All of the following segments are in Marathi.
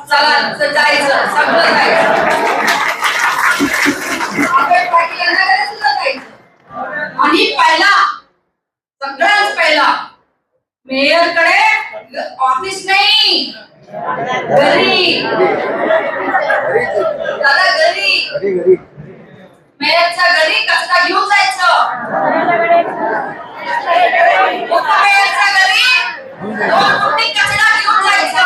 चला जायचं, सगळं जायचं. आपण पाटीलांना सुद्धा जायचं. आणि पहिला सगळ्यात पहिला मेयर कडे ऑफिस नाही, घरी दादा, घरी मेयरच्या घरी कचरा घेऊन जायचं. मेयरच्या घरी 2 फुटी कचरा घेऊन जायचं.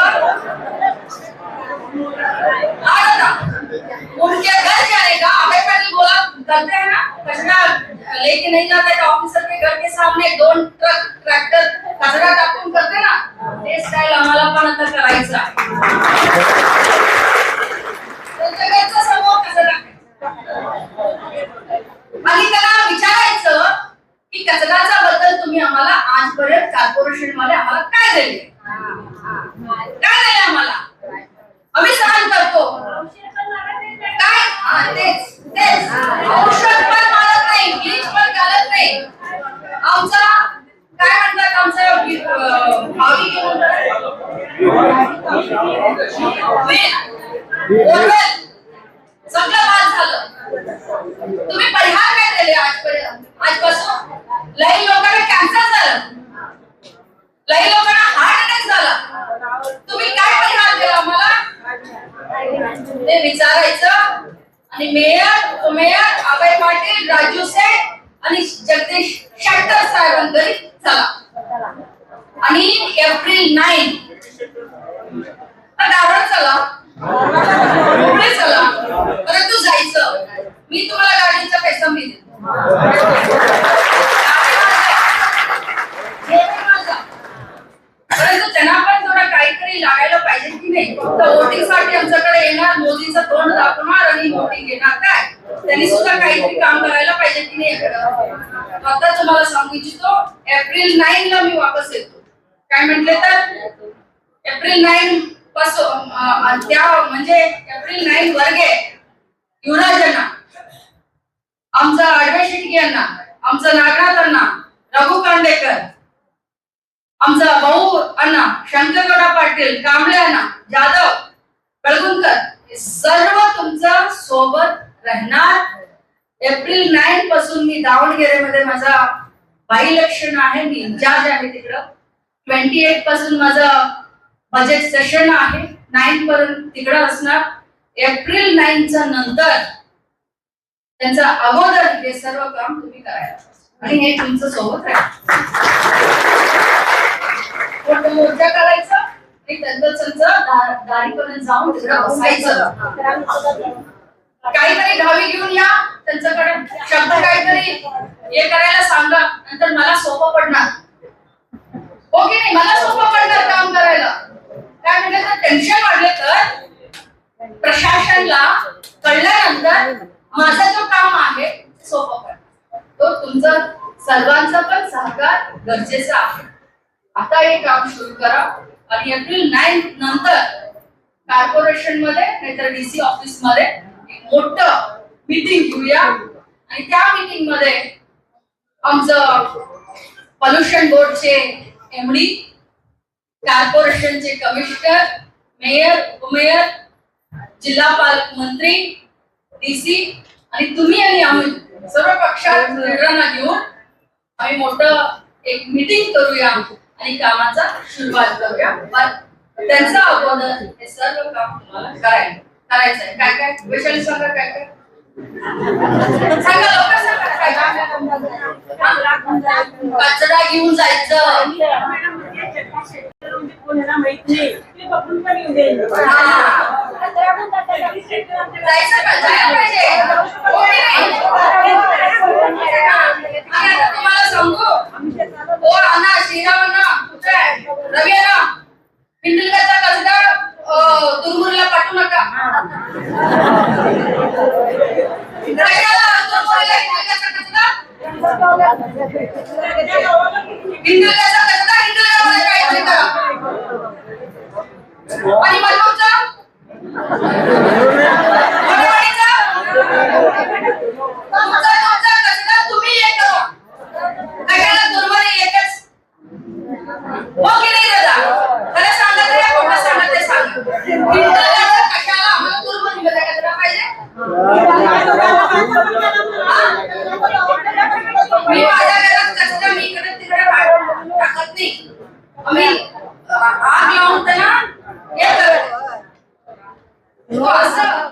उनके घर जाने का हमें पहले बोला करते हैं ना, कचरा लेके नहीं जाता है ऑफिसर के घर के सामने 2 ट्रक ट्रैक्टर कचरा टाकून करते ना, ते स्टाईल आम्हाला पण आता करायचं आहे. त्यांच्या घरचा समोर कचरा आणि त्याला विचारायचं की कचऱ्याच्या बद्दल तुम्ही आम्हाला आजपर्यंत कॉर्पोरेशन मध्ये आम्हाला काय दिले, काय दिले आम्हाला, आम्ही सहन करतो काय, तेच औषध पण मारत नाही, ब्लीच पण घालत नाही. आमचा काय म्हणतात, आमचा भावी सगळं बाद झालं. तुम्ही परिहार काय दिले आजपर्यंत, आजपासून लई लोकांना कॅन्सर झालं, लई लोकांना हार्ट अटॅक झाला. तुम्ही काय परिहार दिला आम्हाला ते विचारायचं. आणि मेयर अभय पाटील, राजू सेठ आणि जगदीश शेट्टर साहेबांकडे चला. आणि एप्रिल 9 गावात चला, पुढे चला, परंतु जायचं. मी तुम्हाला गाडीचा पैसा मी परंतु त्यांना पण थोडं काहीतरी लागायला पाहिजे की नाही. फक्त वोटिंग साठी आमच्याकडे येणार, मोदीचं तोंड दाखवणार आणि वोटिंग घेणार, काय त्यांनी सुद्धा काहीतरी काम करायला पाहिजे की नाही. आता तुम्हाला सांगू इच्छितो, एप्रिल 9 ला मी वापस येतो. काय म्हटले तर एप्रिल 9 पासून त्या म्हणजे एप्रिल 9 वर्गे युवराजांना, आमचा आडवे शेटकी यांना, आमचा नागनाथांना, रघु कांडेकर, आमचा भाऊ अण्णा शंकरगौडा पाटील, कांबळे अण्णा, जाधव, कळगुंकर सर्व तुमच्या सोबत राहणार. एप्रिल 9 पासून मी दावणगेरेमध्ये माझा बाय इलेक्शन आहे, मी इंचार्ज आहे तिकडं. 28 पासून माझं बजेट सेशन आहे, 9 पर्यंत तिकडं असणार. एप्रिल 9 च्या नंतर त्यांचा अगोदर हे सर्व काम तुम्ही करायचं आणि हे तुमचं सोबत राहील. मोर्चा करायचा आणि त्यांचं दारीपर्यंत जाऊन तिकडं बसायचं. काहीतरी धावी घेऊन या, त्यांच्याकडे शब्द काहीतरी हे करायला सांगा, नंतर मला सोपं पडणार. हो की नाही, मला सोपं पडणार काम करायला. काय म्हणजे तर टेन्शन वाढले तर प्रशासनला कळल्यानंतर माझा जो काम आहे सोपं पडणार. तो तुमचं सर्वांचा पण सहकार गरजेचा आहे. आता हे काम सुरू करा आणि एप्रिल 9 नंतर कॉर्पोरेशन मध्ये नाहीतर डीसी ऑफिस मध्ये एक मोठं मीटिंग घेऊया. आणि त्या मीटिंग मध्ये आमचं पोल्युशन बोर्डचे एमडी, कॉर्पोरेशनचे कमिशनर, मेयर, उपमेयर, जिल्हा पालकमंत्री, डीसी आणि तुम्ही आणि आम्ही सर्व पक्षात लीडरांना घेऊन आम्ही मोठं एक मीटिंग करूया आणि कामाचा सुरुवात करूया. त्यांचा अगोदर हे सर्व काम तुम्हाला करायचं आहे. काय काय वैशाली सांगा, काय काय सांगा, लोक सांगा काय काय. कचरा घेऊन जायचं, जायचं का, जायला पाहिजे. तुम्हाला सांगू, ओ अण्णा, श्रीराम अण्णा, कुठे आहे, रवी अण्णा, पिंडलगाचा कचरा तुरमुरीला पाठवू नका. पिंडलगाचा कचरा हिंदुळगावमध्ये काहीतरी करा. आणि मनोरचा कचरा तुम्ही हे करा. कशाला तुरमुरी एकच हो की नाही दादा? खरं सांगा, खोटं सांगा ते सांगा. मी माझ्या घरात कचरा मी इकडे तिकडे टाकत नाही. आम्ही आग लावून त्याला हे करत असं